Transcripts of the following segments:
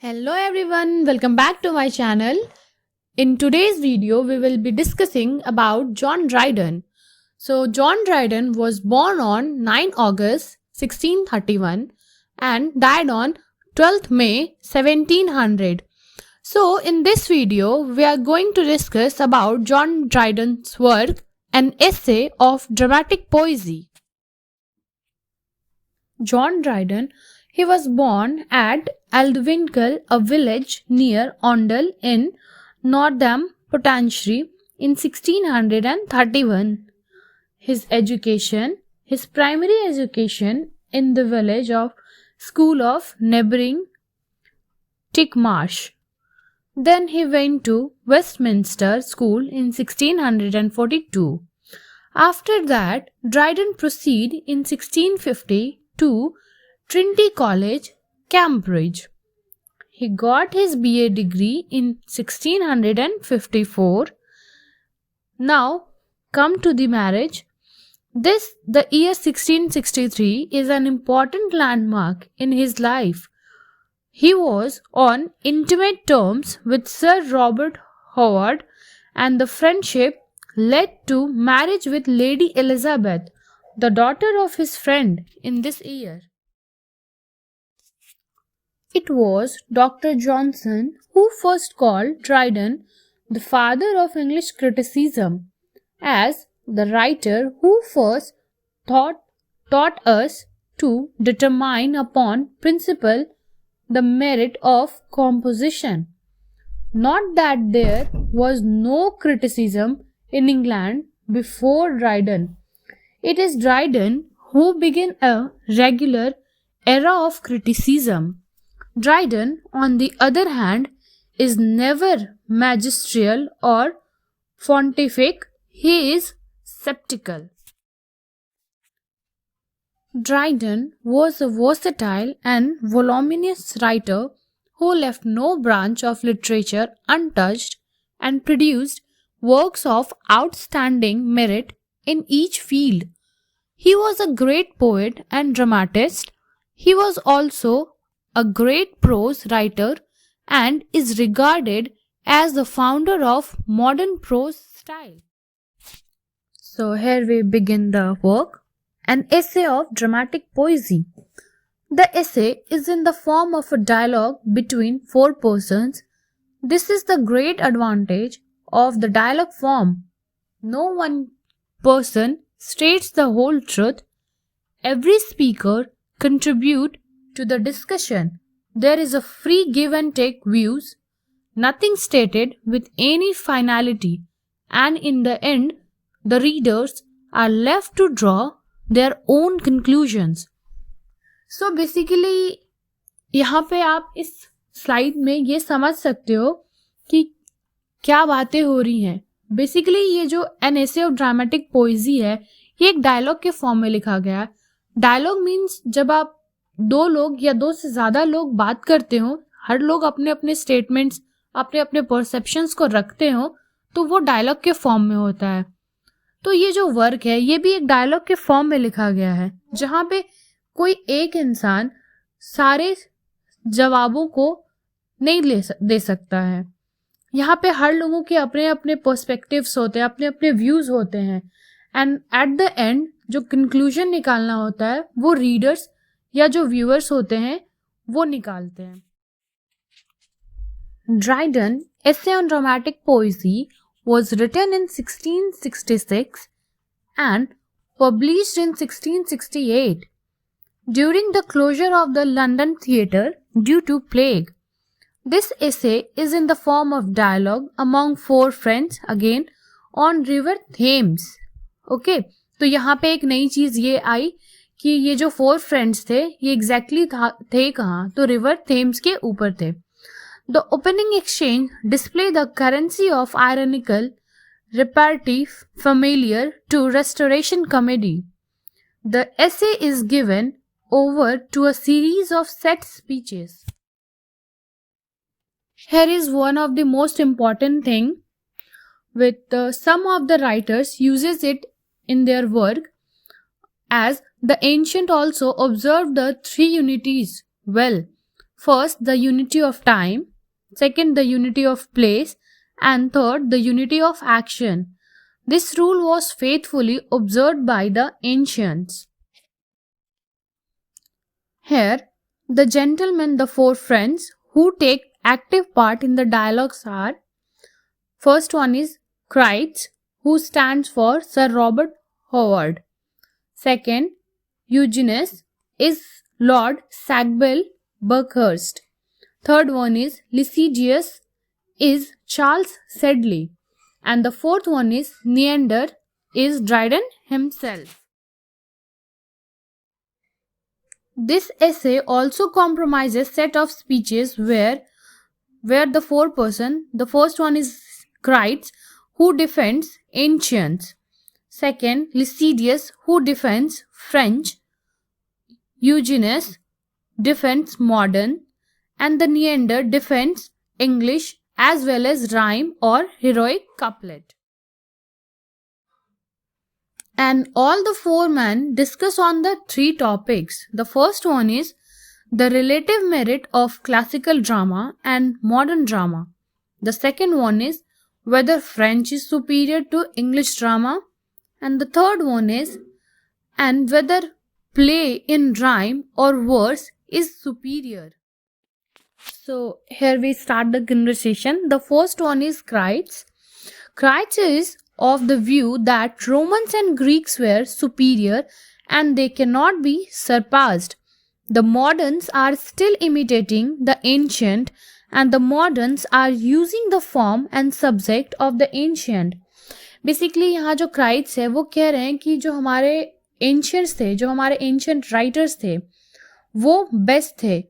Hello everyone, welcome back to my channel. In today's video, we will be discussing about John Dryden. So John Dryden was born on 9 August 1631 and died on 12th May 1700. So in this video, we are going to discuss about John Dryden's work, an essay of dramatic poesy. John Dryden, he was born at Aldwinkle, a village near Oundle in Northamptonshire in 1631. His primary education in the village of school of neighbouring Titchmarsh. Then he went to Westminster School in 1642. After that, Dryden proceeded in 1650 to Trinity College, Cambridge. He got his BA degree in 1654. Now, come to the marriage. The year 1663 is an important landmark in his life. He was on intimate terms with Sir Robert Howard, and the friendship led to marriage with Lady Elizabeth, the daughter of his friend, in this year. It was Dr. Johnson who first called Dryden the father of English criticism, as the writer who first taught us to determine upon principle the merit of composition. Not that there was no criticism in England before Dryden. It is Dryden who began a regular era of criticism. Dryden, on the other hand, is never magisterial or pontific, he is sceptical. Dryden was a versatile and voluminous writer who left no branch of literature untouched and produced works of outstanding merit in each field. He was a great poet and dramatist. He was also a great prose writer and is regarded as the founder of modern prose style. So here we begin the work, an essay of dramatic poesy. The essay is in the form of a dialogue between four persons. This is the great advantage of the dialogue form. No one person states the whole truth. Every speaker contributes to the discussion. There is a free give and take views, nothing stated with any finality, and in the end, the readers are left to draw their own conclusions. So basically, यहाँ पे आप इस slide में ये समझ सकते हो कि क्या बातें हो रही हैं. बेसिकली ये जो an essay of dramatic poesy है, ये एक डायलॉग के फॉर्म में लिखा गया है. डायलॉग मीन्स जब आप दो लोग या दो से ज्यादा लोग बात करते हो, हर लोग अपने अपने स्टेटमेंट्स, अपने अपने परसेप्शंस को रखते हो, तो वो डायलॉग के फॉर्म में होता है. तो ये जो वर्क है, ये भी एक डायलॉग के फॉर्म में लिखा गया है, जहाँ पे कोई एक इंसान सारे जवाबों को नहीं दे सकता है. यहाँ पे हर लोगों के अपने अपने पर्सपेक्टिव्स होते हैं, अपने अपने व्यूज होते हैं, एंड एट द एंड जो कंक्लूजन निकालना होता है वो रीडर्स या जो व्यूअर्स होते हैं वो निकालते हैं. Dryden, Essay on Dramatic Poesy, was written in 1666 and published in 1668 during the closure of the London theatre due to plague. This essay is in the form of dialogue among four friends, again on river Thames. Okay, तो यहाँ पे एक नई चीज ये आई कि ये जो फोर फ्रेंड्स थे ये एग्जैक्टली थे कहाँ, तो रिवर थेम्स के ऊपर थे. The opening exchange display the currency of ironical repartee familiar to Restoration comedy. The essay is given over to a series of set speeches. Here is one of the most important thing with some of the writers uses it in their work, as the ancient also observed the three unities well. First, the unity of time. Second, the unity of place. And third, the unity of action. This rule was faithfully observed by the ancients. Here, the gentlemen, the four friends who take active part in the dialogues are: first one is Crites, who stands for Sir Robert Howard. Second, Eugenius is Lord Sackville Buckhurst. Third one is Lycidius is Charles Sedley. And the fourth one is Neander is Dryden himself. This essay also comprises set of speeches where the the first one is Crites, who defends ancients. Second, Lycidius, who defends French. Eugenius defends modern. And the Neander defends English as well as rhyme or heroic couplet. And all the four men discuss on the three topics. The first one is the relative merit of classical drama and modern drama. The second one is whether French is superior to English drama. And the third one is and whether play in rhyme or verse is superior. So here we start the conversation. The first one is Crites. Crites is of the view that Romans and Greeks were superior and they cannot be surpassed. The moderns are still imitating the ancient and the moderns are using the form and subject of the ancient. Basically यहाँ जो क्राइट्स है वो कह रहे हैं कि जो हमारे एंशियंट्स थे, जो हमारे एंशियंट राइटर्स थे, वो बेस्ट थे.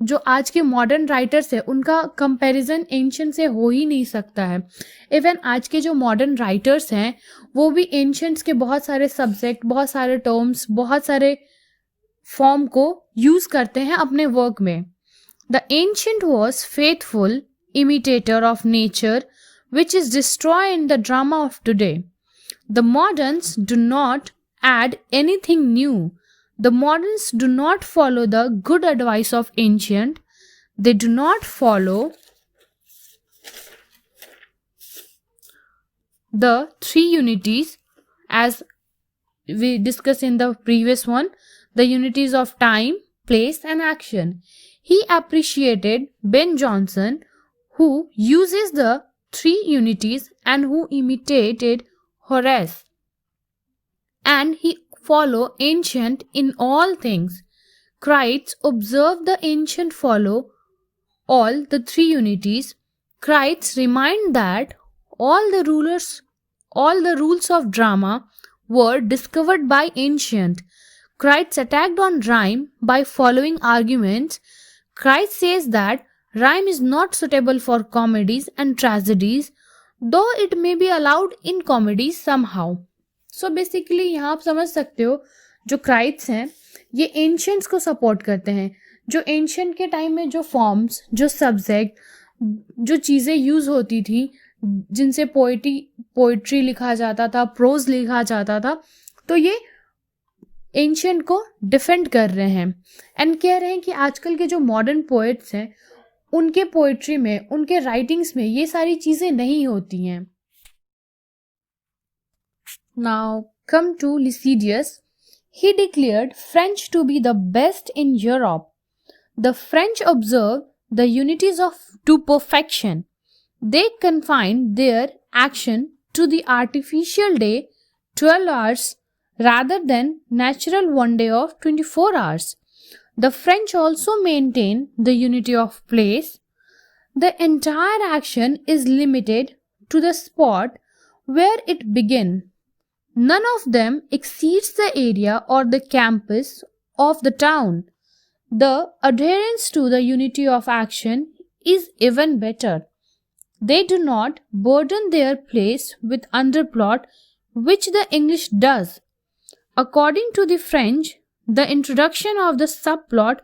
जो आज के मॉडर्न राइटर्स है उनका कंपैरिजन एंशियंट से हो ही नहीं सकता है. इवन आज के जो मॉडर्न राइटर्स हैं वो भी एंशियंट्स के बहुत सारे सब्जेक्ट, बहुत सारे टर्म्स, बहुत सारे फॉर्म को यूज करते हैं अपने वर्क में. The ancient was faithful imitator of nature which is destroyed in the drama of today. The moderns do not add anything new. The moderns do not follow the good advice of ancient. They do not follow the three unities as we discussed in the previous one, the unities of time, place and action. He appreciated Ben Jonson, who uses the three unities and who imitated Horace. And he follow ancient in all things. Crites observe the ancient follow all the three unities. Crites remind that all the rules of drama were discovered by ancient. Crites attacked on rhyme by following arguments. Crites says that rhyme is not suitable for comedies and tragedies, though it may be allowed in comedies somehow. So basically यहाँ आप समझ सकते हो जो क्राइट्स हैं ये ancients को support करते हैं. जो एंशियंट के टाइम में जो फॉर्म्स, जो सब्जेक्ट, जो चीज़ें यूज़ होती थी, जिनसे पोइट्री लिखा जाता था, प्रोज लिखा जाता था, तो ये एंशियंट को डिफेंड कर रहे हैं. एंड कह रहे हैं कि आजकल के जो मॉडर्न पोइट्स हैं उनके पोइट्री में, उनके राइटिंग्स में ये सारी चीज़ें नहीं होती हैं. Now come to Lycidius. He declared French to be the best in Europe. The French observed the unities to perfection. They confined their action to the artificial day 12 hours rather than natural one day of 24 hours. The French also maintain the unity of place. The entire action is limited to the spot where it began. None of them exceeds the area or the campus of the town. The adherence to the unity of action is even better. They do not burden their plays with underplot, which the English does. According to the French, the introduction of the subplot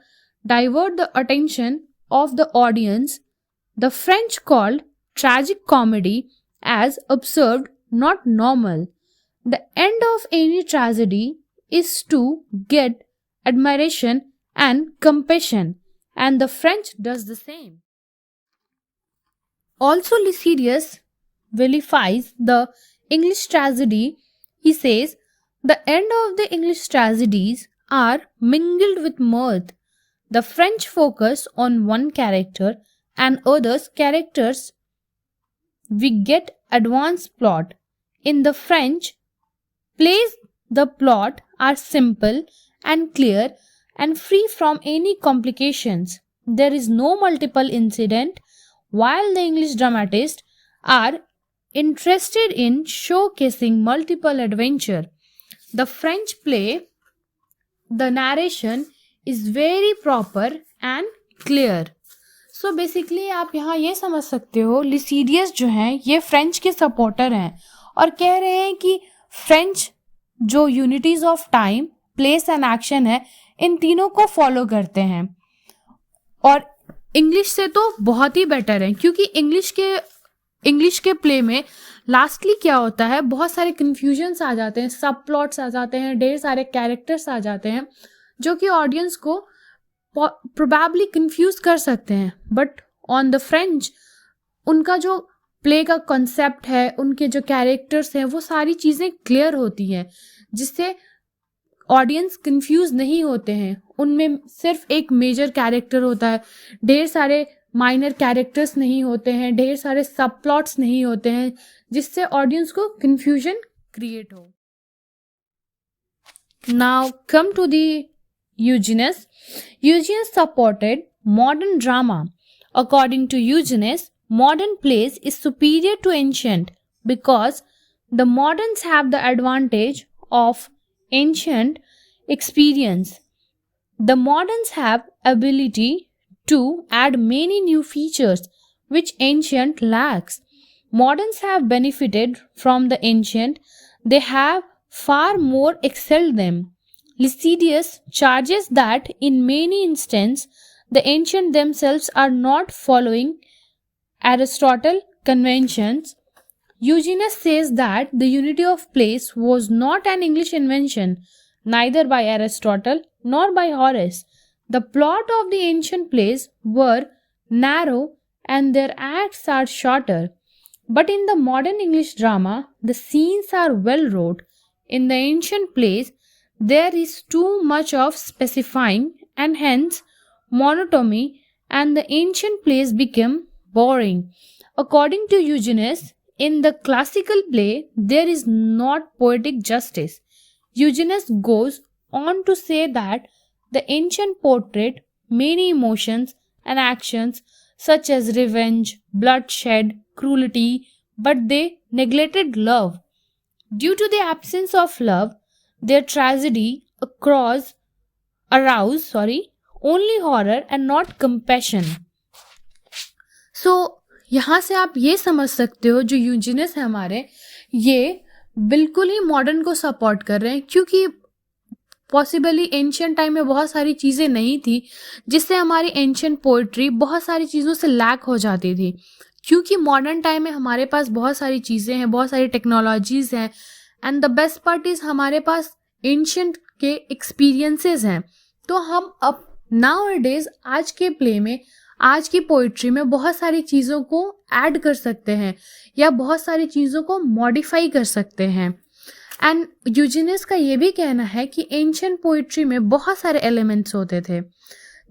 divert the attention of the audience. The French called tragic comedy as absurd, not normal. The end of any tragedy is to get admiration and compassion, and the French does the same. Also, Lycidius vilifies the English tragedy. He says, the end of the English tragedies are mingled with mirth. The French focus on one character and others' characters. We get advanced plot. In the French plays, the plot are simple and clear and free from any complications. There is no multiple incident, while the English dramatists are interested in showcasing multiple adventure. The French play, the narration is very proper and clear. So basically आप यहाँ ये समझ सकते हो, लिसीडियस जो हैं ये French के सपोर्टर हैं और कह रहे हैं कि फ्रेंच जो unities of time, place and action है, इन तीनों को फॉलो करते हैं और इंग्लिश से तो बहुत ही बेटर है, क्योंकि इंग्लिश के प्ले में लास्टली क्या होता है, बहुत सारे कन्फ्यूजन्स आ जाते हैं, सब प्लॉट्स आ जाते हैं, ढेर सारे कैरेक्टर्स आ जाते हैं जो कि ऑडियंस को प्रोबेबली कंफ्यूज कर सकते हैं. बट ऑन द फ्रेंच उनका जो प्ले का कॉन्सेप्ट है, उनके जो कैरेक्टर्स हैं, वो सारी चीज़ें क्लियर होती हैं जिससे ऑडियंस कंफ्यूज नहीं होते हैं. उनमें सिर्फ एक मेजर कैरेक्टर होता है, ढेर सारे माइनर कैरेक्टर्स नहीं होते हैं, ढेर सारे सब प्लॉट्स नहीं होते हैं जिससे ऑडियंस को कंफ्यूजन क्रिएट हो. Now come to the Eugenius. Eugenius supported modern drama. According to Eugenius, modern plays is superior to ancient because the moderns have the advantage of ancient experience. The moderns have ability to add many new features which ancient lacks. Moderns have benefited from the ancient. They have far more excelled them. Lycidius charges that in many instances the ancients themselves are not following Aristotle conventions. Eugenius says that the unity of place was not an English invention, neither by Aristotle nor by Horace. The plot of the ancient plays were narrow and their acts are shorter. But in the modern English drama, the scenes are well wrote. In the ancient plays, there is too much of specifying and hence monotony, and the ancient plays become boring. According to Eugenius, in the classical play there is not poetic justice. Eugenius goes on to say that the ancient portrayed many emotions and actions such as revenge, bloodshed, cruelty, but they neglected love. Due to the absence of love, their tragedy arouse only horror and not compassion. So यहाँ से आप ये समझ सकते हो, जो यूजीनियस है हमारे, ये बिल्कुल ही मॉडर्न को सपोर्ट कर रहे हैं, क्योंकि पॉसिबली एंशियंट टाइम में बहुत सारी चीज़ें नहीं थी जिससे हमारी एंशियंट पोइट्री बहुत सारी चीज़ों से लैक हो जाती थी. क्योंकि मॉडर्न टाइम में हमारे पास बहुत सारी चीज़ें हैं, बहुत सारी टेक्नोलॉजीज़ हैं, and the best part is हमारे पास एंशियंट के एक्सपीरियंसेस हैं. तो हम अब नाउ डेज आज के प्ले में, आज की पोइट्री में बहुत सारी चीज़ों को ऐड कर सकते हैं या बहुत सारी चीज़ों को मॉडिफाई कर सकते हैं. एंड यूजीनियस का ये भी कहना है कि एंशियंट पोइट्री में बहुत सारे एलिमेंट्स होते थे,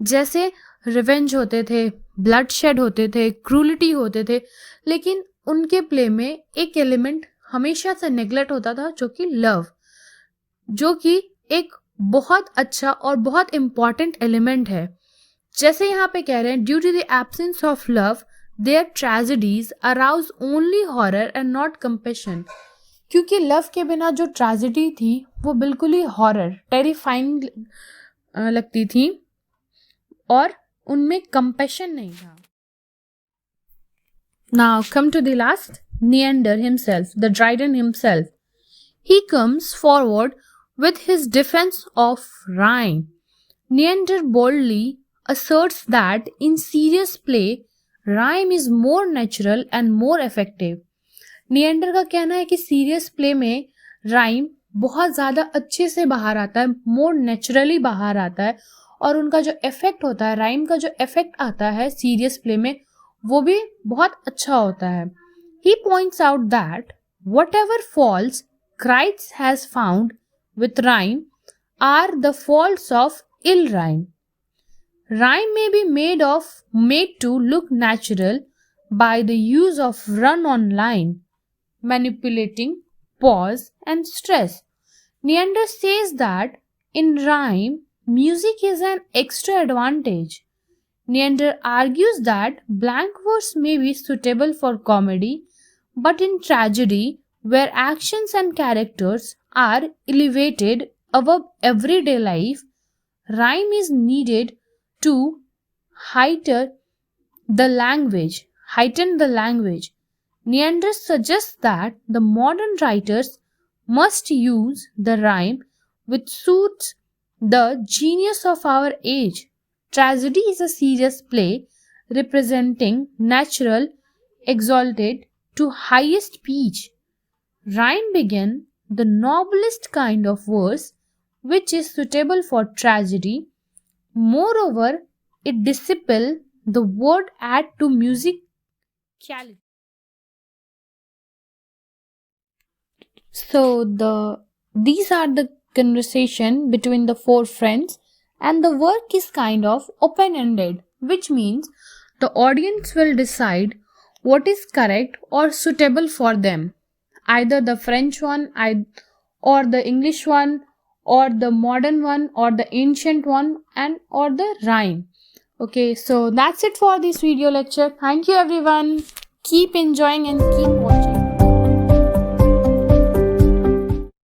जैसे रिवेंज होते थे, ब्लडशेड होते थे, क्रूलिटी होते थे, लेकिन उनके प्ले में एक एलिमेंट हमेशा से नेग्लेक्ट होता था, जो कि लव, जो कि एक बहुत अच्छा और बहुत इम्पॉर्टेंट एलिमेंट है. जैसे यहाँ पे कह रहे हैं, due to the absence of love their tragedies arouse only horror and not compassion. क्योंकि लव के बिना जो ट्रेजेडी थी वो बिल्कुल ही हॉरर, टेरिफाइंग लगती थी और उनमें कंपैशन नहीं था. Now come to the last, Neander himself, the Dryden himself. He comes forward with his defense of rhyme. Neander boldly asserts that in serious play, rhyme is more natural and more effective. Neander का कहना है कि serious play में rhyme बहुत ज़्यादा अच्छे से बाहर आता है, मोर नेचुरली बाहर आता है और उनका जो इफेक्ट होता है, राइम का जो इफेक्ट आता है सीरियस प्ले में, वो भी बहुत अच्छा होता है. He points out that whatever faults Kreitz has found with rhyme are the faults of ill rhyme. Rhyme may be made to look natural by the use of run-on line, manipulating pause and stress. Neander says that in rhyme, music is an extra advantage. Neander argues that blank verse may be suitable for comedy, but in tragedy, where actions and characters are elevated above everyday life, rhyme is needed to heighten the language. Neander suggests that the modern writers must use the rhyme which suits the genius of our age. Tragedy is a serious play representing natural, exalted to highest pitch. Rhyme began the noblest kind of verse which is suitable for tragedy. Moreover, it disciple the word add to musicality. So these are the conversation between the four friends, and the work is kind of open-ended, which means the audience will decide what is correct or suitable for them, either the French one or the English one or the modern one or the ancient one and or the rhyme. Okay, so that's it for this video lecture. Thank you everyone. Keep enjoying and keep watching.